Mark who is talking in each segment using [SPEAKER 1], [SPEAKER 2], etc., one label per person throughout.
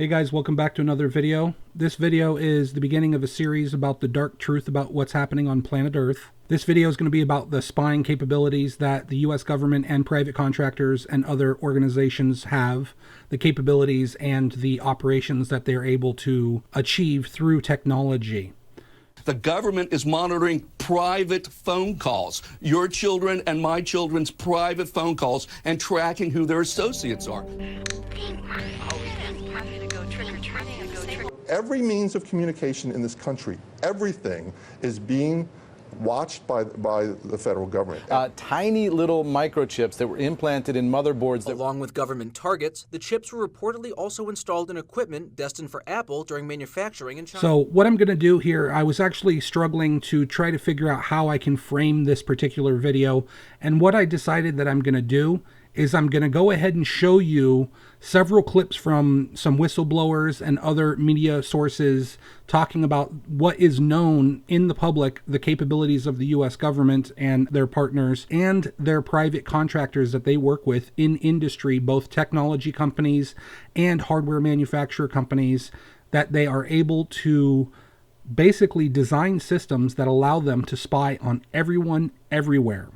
[SPEAKER 1] Hey guys, welcome back to another video. This video is the beginning of a series about the dark truth about what's happening on planet Earth. This video is going to be about the spying capabilities that the US government and private contractors and other organizations have, the capabilities and the operations that they're able to achieve through technology.
[SPEAKER 2] The government is monitoring private phone calls, your children and my children's private phone calls, and tracking who their associates are.
[SPEAKER 3] Every means of communication in this country, everything is being watched by the federal government.
[SPEAKER 4] Tiny little microchips that were implanted in motherboards.
[SPEAKER 5] Along with government targets, the chips were reportedly also installed in equipment destined for Apple during manufacturing in China.
[SPEAKER 1] So what I'm going to do here, I was actually struggling to try to figure out how I can frame this particular video. And what I decided that I'm going to do is I'm going to go ahead and show you several clips from some whistleblowers and other media sources talking about what is known in the public, the capabilities of the US government and their partners and their private contractors that they work with in industry, both technology companies and hardware manufacturer companies, that they are able to basically design systems that allow them to spy on everyone, everywhere.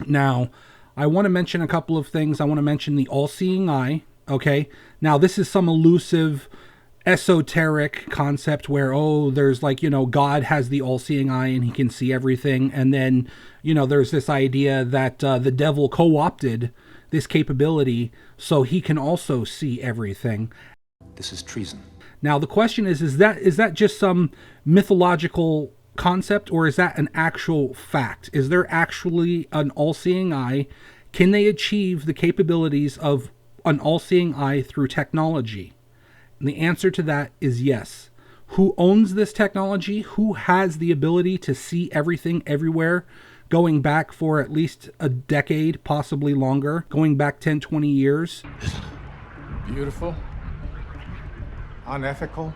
[SPEAKER 1] Now, I want to mention a couple of things. I want to mention the all-seeing eye, okay? Now, this is some elusive, esoteric concept where, oh, there's like, God has the all-seeing eye and he can see everything. And then, there's this idea that the devil co-opted this capability so he can also see everything.
[SPEAKER 6] This is treason.
[SPEAKER 1] Now, the question is that just some mythological concept, or is that an actual fact? Is there actually an all-seeing eye? Can they achieve the capabilities of an all-seeing eye through technology? And the answer to that is yes. Who owns this technology? Who has the ability to see everything everywhere, going back for at least a decade, possibly longer, going back 10, 20 years?
[SPEAKER 7] Beautiful, unethical,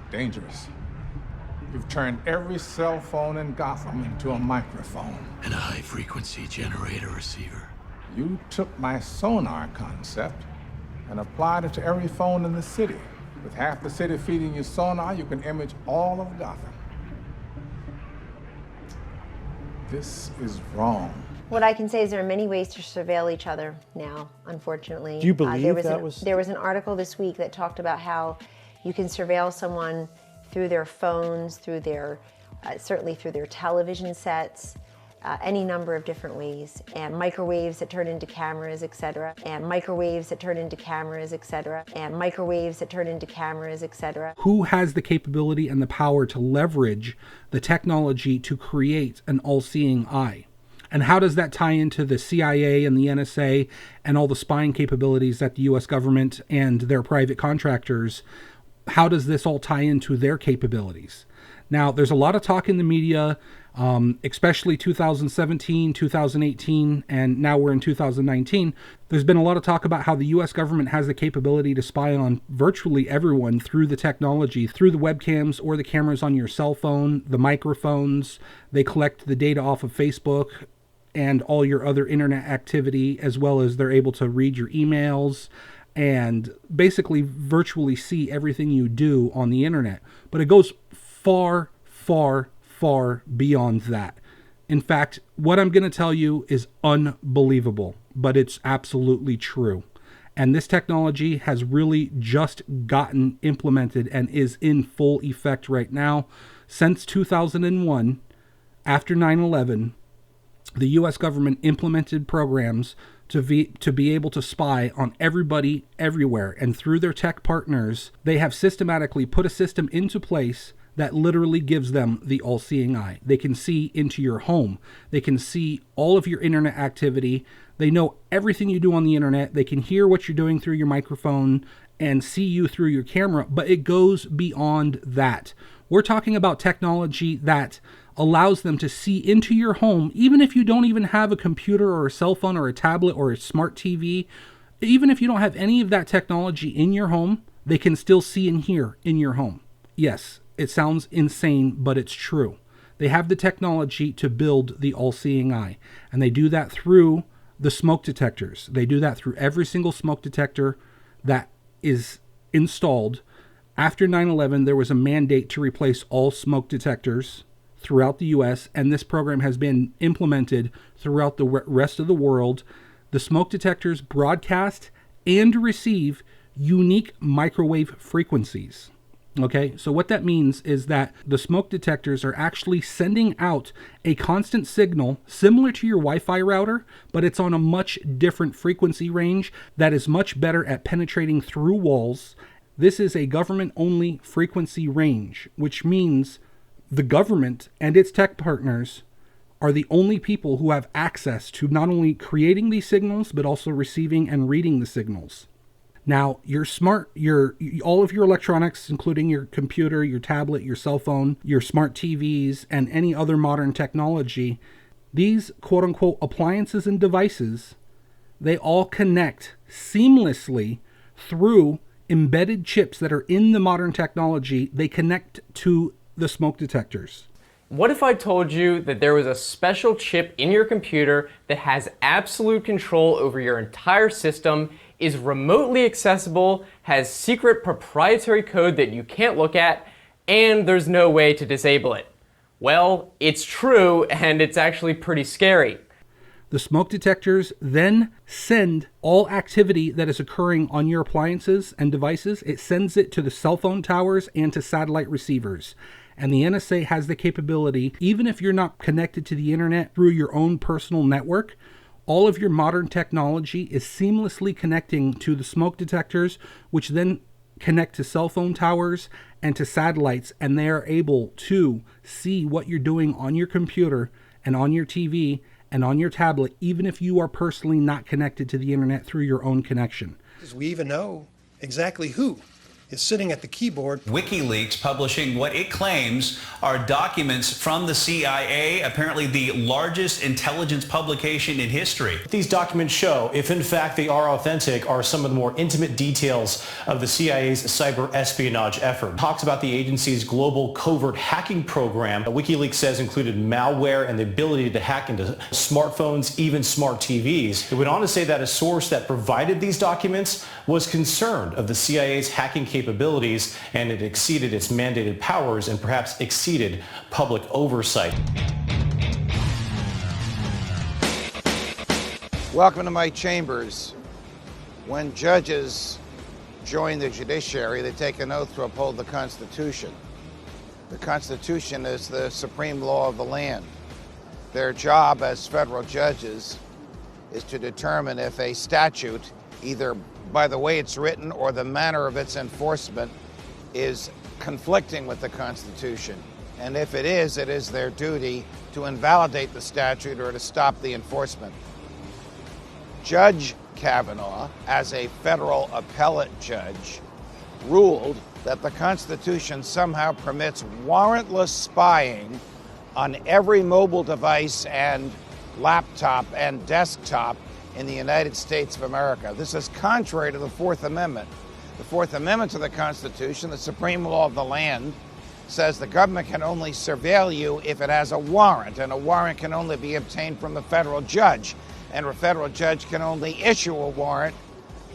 [SPEAKER 7] dangerous. You've turned every cell phone in Gotham into a microphone.
[SPEAKER 6] And a high-frequency generator receiver.
[SPEAKER 7] You took my sonar concept and applied it to every phone in the city. With half the city feeding you sonar, you can image all of Gotham. This is wrong.
[SPEAKER 8] What I can say is there are many ways to surveil each other now, unfortunately.
[SPEAKER 4] Do you believe
[SPEAKER 8] there was an article this week that talked about how you can surveil someone through their phones, through their, certainly through their television sets, any number of different ways, and microwaves that turn into cameras, etc., and microwaves that turn into cameras, etc., and microwaves that turn into cameras, etc.
[SPEAKER 1] Who has the capability and the power to leverage the technology to create an all-seeing eye? And how does that tie into the CIA and the NSA and all the spying capabilities that the US government and their private contractors, how does this all tie into their capabilities? Now, there's a lot of talk in the media, especially 2017, 2018, and now we're in 2019. There's been a lot of talk about how the US government has the capability to spy on virtually everyone through the technology, through the webcams or the cameras on your cell phone, the microphones. They collect the data off of Facebook and all your other internet activity, as well as they're able to read your emails and basically virtually see everything you do on the internet. But it goes far, far, far beyond that. In fact, what I'm going to tell you is unbelievable, but it's absolutely true. And this technology has really just gotten implemented and is in full effect right now. Since 2001, after 9/11, the US government implemented programs to be able to spy on everybody everywhere. And through their tech partners, they have systematically put a system into place that literally gives them the all-seeing eye. They can see into your home. They can see all of your internet activity. They know everything you do on the internet. They can hear what you're doing through your microphone and see you through your camera, but it goes beyond that. We're talking about technology that allows them to see into your home, even if you don't even have a computer or a cell phone or a tablet or a smart TV. Even if you don't have any of that technology in your home, they can still see and hear in your home. Yes, it sounds insane, but it's true. They have the technology to build the all-seeing eye, and they do that through the smoke detectors. They do that through every single smoke detector that is installed. After 9/11, there was a mandate to replace all smoke detectors throughout the U.S., and this program has been implemented throughout the rest of the world. The smoke detectors broadcast and receive unique microwave frequencies. Okay, so what that means is that the smoke detectors are actually sending out a constant signal similar to your Wi-Fi router, but it's on a much different frequency range that is much better at penetrating through walls. This is a government-only frequency range, which means the government and its tech partners are the only people who have access to not only creating these signals, but also receiving and reading the signals. Now, all of your electronics, including your computer, your tablet, your cell phone, your smart TVs, and any other modern technology, these quote-unquote appliances and devices, they all connect seamlessly through embedded chips that are in the modern technology. They connect to the smoke detectors.
[SPEAKER 9] What if I told you that there was a special chip in your computer that has absolute control over your entire system, is remotely accessible, has secret proprietary code that you can't look at, and there's no way to disable it? Well, it's true, and it's actually pretty scary.
[SPEAKER 1] The smoke detectors then send all activity that is occurring on your appliances and devices, it sends it to the cell phone towers and to satellite receivers. And the NSA has the capability, even if you're not connected to the internet through your own personal network, all of your modern technology is seamlessly connecting to the smoke detectors, which then connect to cell phone towers and to satellites, and they are able to see what you're doing on your computer and on your TV and on your tablet, even if you are personally not connected to the internet through your own connection.
[SPEAKER 10] We even know exactly who is sitting at the keyboard.
[SPEAKER 11] WikiLeaks publishing what it claims are documents from the CIA, apparently the largest intelligence publication in history.
[SPEAKER 12] These documents show, if in fact they are authentic, are some of the more intimate details of the CIA's cyber espionage effort. It talks about the agency's global covert hacking program. WikiLeaks says included malware and the ability to hack into smartphones, even smart TVs. It went on to say that a source that provided these documents was concerned of the CIA's hacking capabilities, and it exceeded its mandated powers and perhaps exceeded public oversight.
[SPEAKER 13] Welcome to my chambers. When judges join the judiciary, they take an oath to uphold the Constitution. The Constitution is the supreme law of the land. Their job as federal judges is to determine if a statute, either by the way it's written or the manner of its enforcement, is conflicting with the Constitution. And if it is their duty to invalidate the statute or to stop the enforcement. Judge Kavanaugh, as a federal appellate judge, ruled that the Constitution somehow permits warrantless spying on every mobile device and laptop and desktop in the United States of America. This is contrary to the Fourth Amendment. The Fourth Amendment to the Constitution, the supreme law of the land, says the government can only surveil you if it has a warrant, and a warrant can only be obtained from a federal judge, and a federal judge can only issue a warrant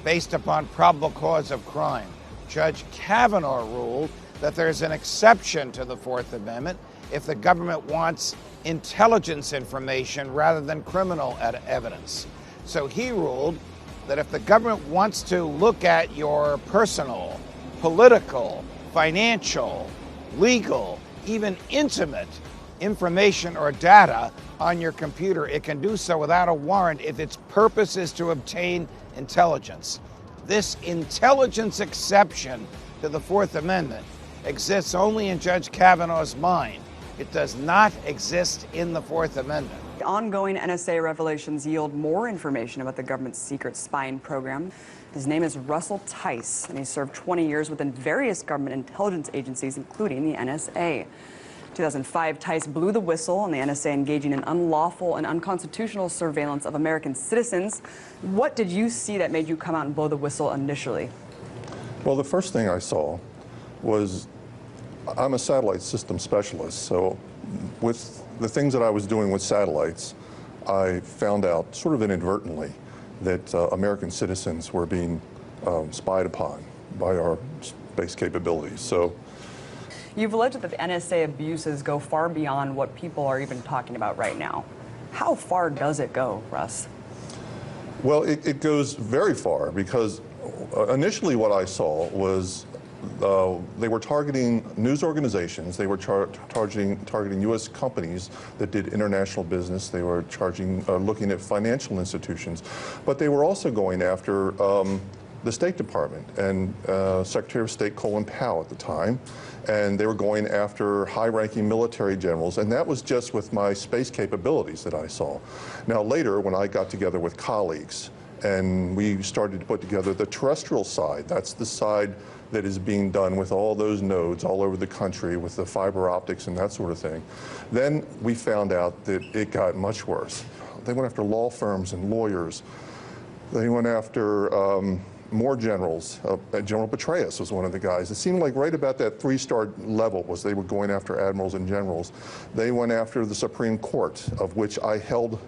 [SPEAKER 13] based upon probable cause of crime. Judge Kavanaugh ruled that there's an exception to the Fourth Amendment if the government wants intelligence information rather than criminal evidence. So he ruled that if the government wants to look at your personal, political, financial, legal, even intimate information or data on your computer, it can do so without a warrant if its purpose is to obtain intelligence. This intelligence exception to the Fourth Amendment exists only in Judge Kavanaugh's mind. It does not exist in the Fourth Amendment.
[SPEAKER 14] Ongoing NSA revelations yield more information about the government's secret spying program. His name is Russell Tice, and he served 20 years within various government intelligence agencies, including the NSA. 2005, Tice blew the whistle on the NSA engaging in unlawful and unconstitutional surveillance of American citizens. What did you see that made you come out and blow the whistle initially?
[SPEAKER 3] Well, the first thing I saw was, I'm a satellite system specialist, so with the things that I was doing with satellites, I found out sort of inadvertently that American citizens were being spied upon. our space capabilities. So,
[SPEAKER 14] you've alleged that the NSA abuses go far beyond what people are even talking about right now. How far does it go, Russ?
[SPEAKER 3] well, it goes very far, because initially what I saw was they were targeting news organizations. They were targeting U.S. companies that did international business. They were looking at financial institutions. But they were also going after the State Department and Secretary of State Colin Powell at the time. And they were going after high-ranking military generals. And that was just with my space capabilities that I saw. Now later, when I got together with colleagues and we started to put together the terrestrial side, that's the side that is being done with all those nodes all over the country with the fiber optics and that sort of thing. Then we found out that it got much worse. They went after law firms and lawyers. They went after more generals. General Petraeus was one of the guys. It seemed like right about that 3-star level was they were going after admirals and generals. They went after the Supreme Court, of which I held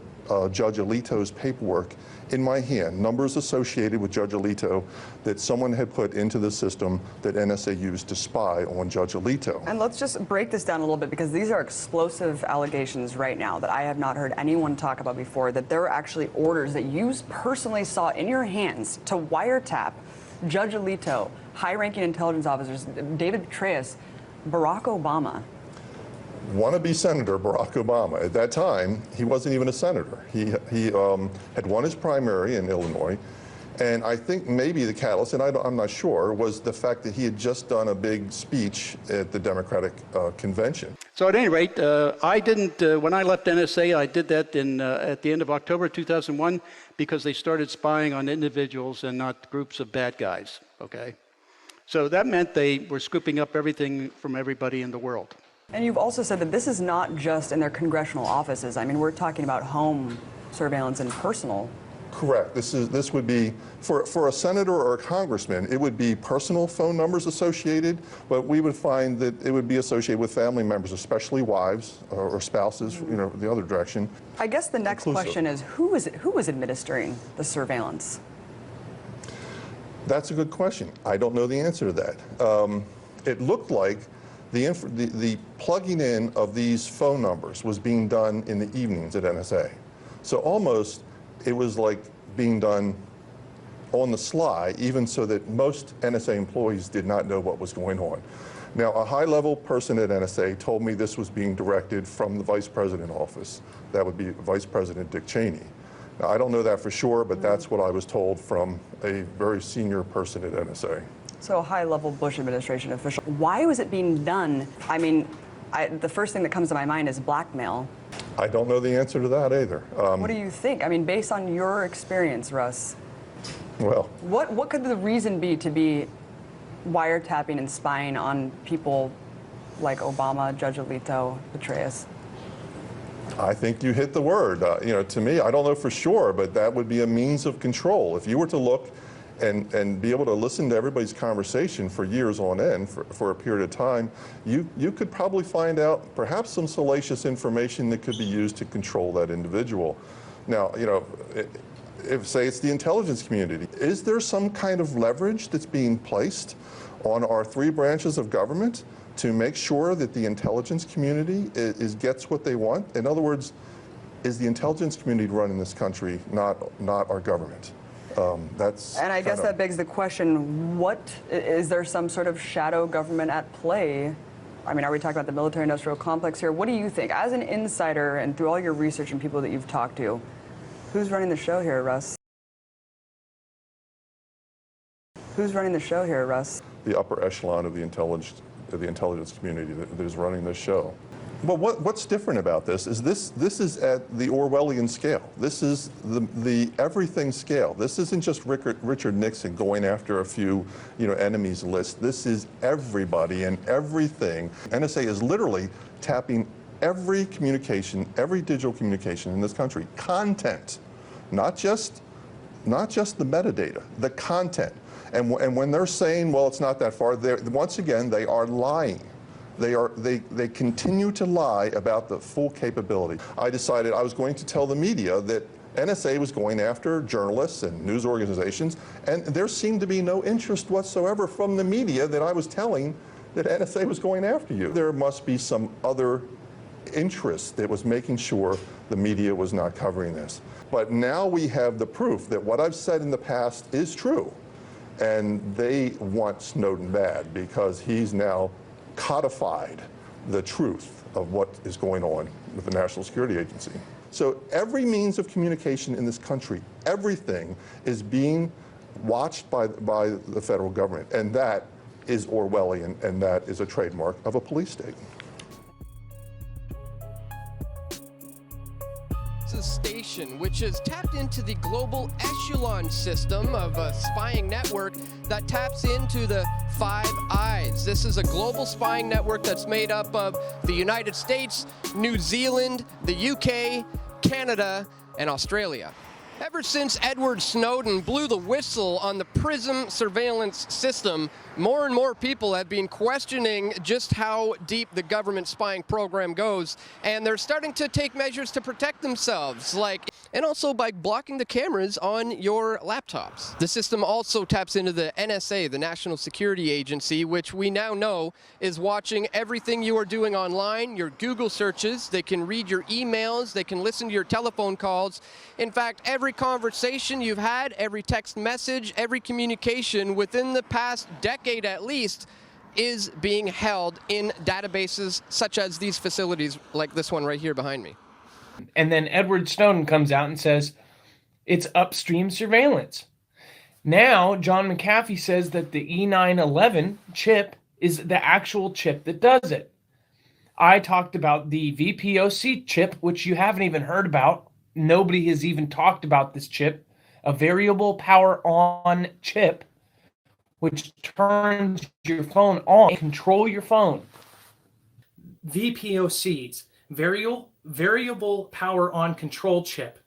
[SPEAKER 3] Judge Alito's paperwork in my hand, numbers associated with Judge Alito that someone had put into the system that NSA used to spy on Judge Alito.
[SPEAKER 14] And let's just break this down a little bit, because these are explosive allegations right now that I have not heard anyone talk about before, that there are actually orders that you personally saw in your hands to wiretap Judge Alito, high-ranking intelligence officers, David Petraeus, Barack Obama.
[SPEAKER 3] Wannabe Senator Barack Obama. At that time, he wasn't even a senator. He had won his primary in Illinois, and I think maybe the catalyst, and I'm not sure, was the fact that he had just done a big speech at the Democratic convention.
[SPEAKER 15] So at any rate, I didn't, when I left NSA, I did that at the end of October 2001 because they started spying on individuals and not groups of bad guys, okay? So that meant they were scooping up everything from everybody in the world.
[SPEAKER 14] And you've also said that this is not just in their congressional offices. I mean, we're talking about home surveillance and personal.
[SPEAKER 3] Correct. This would be, for a senator or a congressman, it would be personal phone numbers associated, but we would find that it would be associated with family members, especially wives or spouses, you know, the other direction.
[SPEAKER 14] I guess the next question is, who is administering the surveillance?
[SPEAKER 3] That's a good question. I don't know the answer to that. It looked like the plugging in of these phone numbers was being done in the evenings at NSA. So almost it was like being done on the sly, even so that most NSA employees did not know what was going on. Now, a high-level person at NSA told me this was being directed from the Vice President office. That would be Vice President Dick Cheney. Now, I don't know that for sure, but that's what I was told from a very senior person at NSA.
[SPEAKER 14] So a high-level Bush administration official. Why was it being done? I mean, the first thing that comes to my mind is blackmail.
[SPEAKER 3] I don't know the answer to that either.
[SPEAKER 14] What do you think? I mean, based on your experience, Russ,
[SPEAKER 3] well,
[SPEAKER 14] what could the reason be to be wiretapping and spying on people like Obama, Judge Alito, Petraeus?
[SPEAKER 3] I think you hit the word. You know, to me, I don't know for sure, but that would be a means of control. If you were to look and be able to listen to everybody's conversation for years on end, for a period of time, you could probably find out perhaps some salacious information that could be used to control that individual. Now, you know, if say it's the intelligence community, is there some kind of leverage that's being placed on our 3 branches of government to make sure that the intelligence community gets what they want? In other words, is the intelligence community running this country, not our government?
[SPEAKER 14] And I guess that begs the question, is there some sort of shadow government at play? I mean, are we talking about the military-industrial complex here? What do you think? As an insider and through all your research and people that you've talked to, who's running the show here, Russ? Who's running the show here, Russ?
[SPEAKER 3] The upper echelon of the intelligence community that is running this show. Well, what's different about this is this is at the Orwellian scale. This is the everything scale. This isn't just Richard Nixon going after a few, you know, enemies list. This is everybody and everything. NSA is literally tapping every communication, every digital communication in this country. Content, not just the metadata, the content. And when they're saying, well, it's not that far, once again, they are lying. They continue to lie about the full capability. I decided I was going to tell the media that NSA was going after journalists and news organizations, and there seemed to be no interest whatsoever from the media that I was telling that NSA was going after you. There must be some other interest that was making sure the media was not covering this. But now we have the proof that what I've said in the past is true. And they want Snowden bad because he's now codified the truth of what is going on with the National Security Agency. So every means of communication in this country, everything is being watched by the federal government. And that is Orwellian, and that is a trademark of a police state.
[SPEAKER 16] Station, which has tapped into the global echelon system of a spying network that taps into the Five Eyes. This is a global spying network that's made up of the United States, New Zealand, the UK, Canada, and Australia. Ever since Edward Snowden blew the whistle on the PRISM surveillance system, more and more people have been questioning just how deep the government spying program goes, and they're starting to take measures to protect themselves, and also by blocking the cameras on your laptops. The system also taps into the NSA, the National Security Agency, which we now know is watching everything you are doing online, your Google searches. They can read your emails, they can listen to your telephone calls. In fact, every conversation you've had, every text message, every communication within the past decade at least is being held in databases such as these facilities like this one right here behind me.
[SPEAKER 17] And then Edward Snowden comes out and says it's upstream surveillance. Now, John McAfee says that the E911 chip is the actual chip that does it. I talked about the VPOC chip, which you haven't even heard about. Nobody has even talked about this chip, a variable power on chip, which turns your phone on, control your phone.
[SPEAKER 18] VPOCs, variable power on control chip,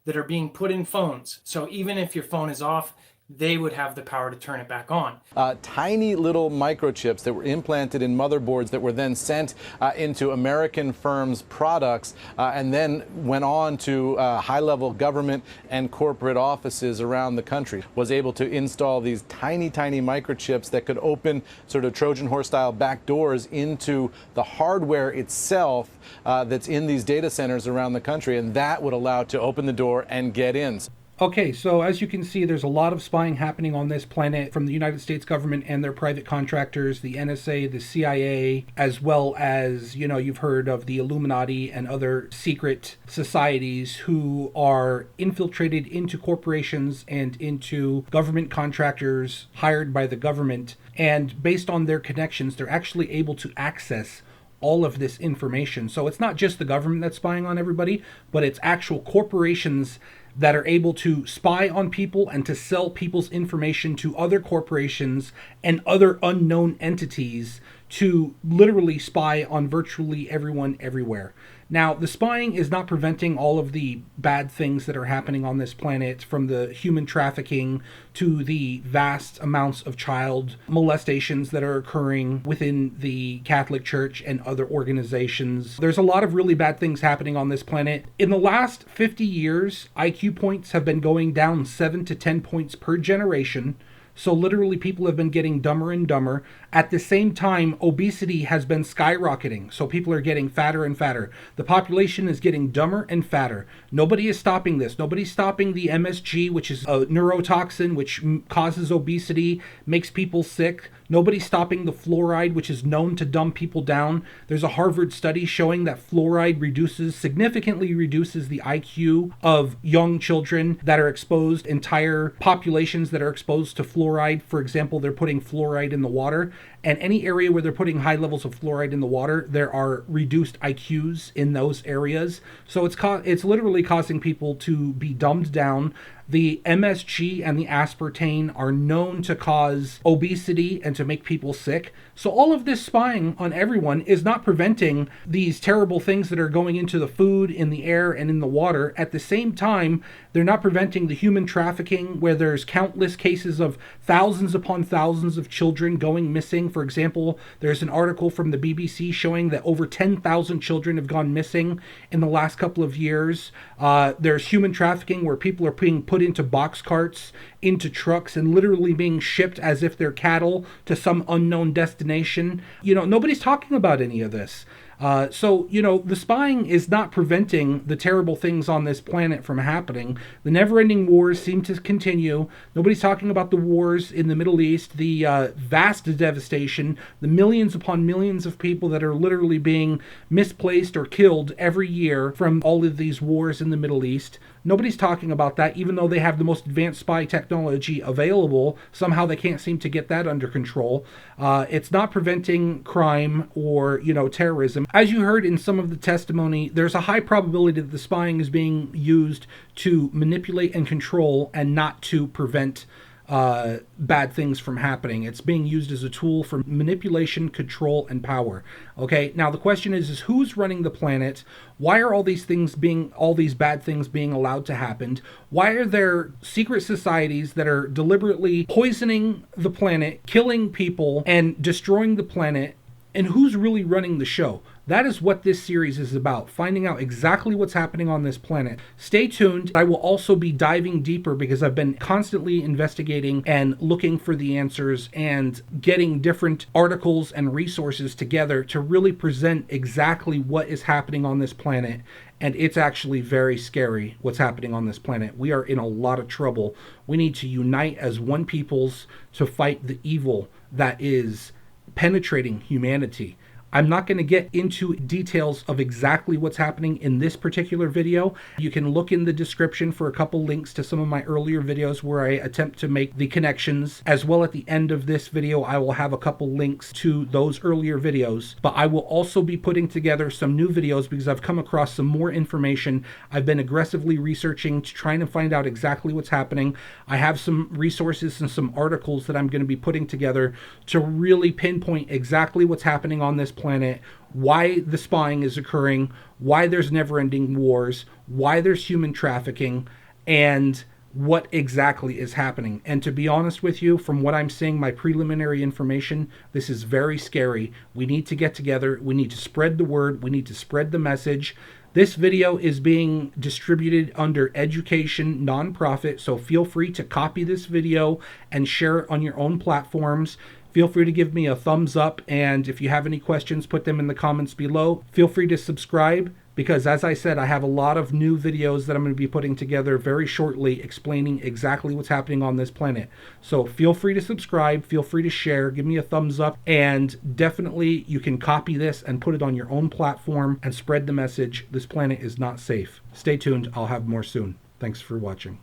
[SPEAKER 18] that are being put in phones. So even if your phone is off, they would have the power to turn it back on.
[SPEAKER 4] Tiny little microchips that were implanted in motherboards that were then sent into American firms' products and then went on to high-level government and corporate offices around the country. Was able to install these tiny microchips that could open sort of Trojan horse-style back doors into the hardware itself that's in these data centers around the country, and that would allow it to open the door and get in.
[SPEAKER 1] Okay, so as you can see, there's a lot of spying happening on this planet from the United States government and their private contractors, the NSA, the CIA, as well as, you've heard of the Illuminati and other secret societies who are infiltrated into corporations and into government contractors hired by the government. And based on their connections, they're actually able to access all of this information. So it's not just the government that's spying on everybody, but it's actual corporations that are able to spy on people and to sell people's information to other corporations and other unknown entities to literally spy on virtually everyone everywhere. Now, the spying is not preventing all of the bad things that are happening on this planet, from the human trafficking to the vast amounts of child molestations that are occurring within the Catholic Church and other organizations. There's a lot of really bad things happening on this planet. In the last 50 years, IQ points have been going down 7 to 10 points per generation. So literally people have been getting dumber and dumber. At the same time, obesity has been skyrocketing. So people are getting fatter and fatter. The population is getting dumber and fatter. Nobody is stopping this. Nobody's stopping the MSG, which is a neurotoxin which causes obesity, makes people sick. Nobody's stopping the fluoride, which is known to dumb people down. There's a Harvard study showing that fluoride significantly reduces the IQ of young children that are exposed, entire populations that are exposed to fluoride. For example, they're putting fluoride in the water, and any area where they're putting high levels of fluoride in the water, there are reduced IQs in those areas. So it's literally causing people to be dumbed down. The MSG and the aspartame are known to cause obesity and to make people sick. So all of this spying on everyone is not preventing these terrible things that are going into the food, in the air, and in the water. At the same time, they're not preventing the human trafficking, where there's countless cases of thousands upon thousands of children going missing. For example, there's an article from the BBC showing that over 10,000 children have gone missing in the last couple of years. There's human trafficking where people are being put into box carts, into trucks, and literally being shipped as if they're cattle to some unknown destination. Nobody's talking about any of this. So the spying is not preventing the terrible things on this planet from happening. The never-ending wars seem to continue. Nobody's talking about the wars in the Middle East, the vast devastation, the millions upon millions of people that are literally being misplaced or killed every year from all of these wars in the Middle East. Nobody's talking about that, even though they have the most advanced spy technology available. Somehow they can't seem to get that under control. It's not preventing crime or, terrorism. As you heard in some of the testimony, there's a high probability that the spying is being used to manipulate and control and not to prevent bad things from happening. It's being used as a tool for manipulation, control, and power. Okay, now the question is who's running the planet? Why are all these bad things being allowed to happen? Why are there secret societies that are deliberately poisoning the planet, killing people, and destroying the planet? And who's really running the show? That is what this series is about, finding out exactly what's happening on this planet. Stay tuned. I will also be diving deeper because I've been constantly investigating and looking for the answers and getting different articles and resources together to really present exactly what is happening on this planet. And it's actually very scary what's happening on this planet. We are in a lot of trouble. We need to unite as one peoples to fight the evil that is penetrating humanity. I'm not going to get into details of exactly what's happening in this particular video. You can look in the description for a couple links to some of my earlier videos where I attempt to make the connections. As well, at the end of this video, I will have a couple links to those earlier videos. But I will also be putting together some new videos because I've come across some more information. I've been aggressively researching to try and find out exactly what's happening. I have some resources and some articles that I'm going to be putting together to really pinpoint exactly what's happening on this planet, why the spying is occurring, why there's never-ending wars, why there's human trafficking, and what exactly is happening. And to be honest with you, from what I'm seeing, my preliminary information, this is very scary. We need to get together. We need to spread the word. We need to spread the message. This video is being distributed under education nonprofit, so feel free to copy this video and share it on your own platforms. Feel free to give me a thumbs up, and if you have any questions, put them in the comments below. Feel free to subscribe, because as I said, I have a lot of new videos that I'm going to be putting together very shortly explaining exactly what's happening on this planet. So feel free to subscribe, feel free to share, give me a thumbs up, and definitely you can copy this and put it on your own platform and spread the message. This planet is not safe. Stay tuned. I'll have more soon. Thanks for watching.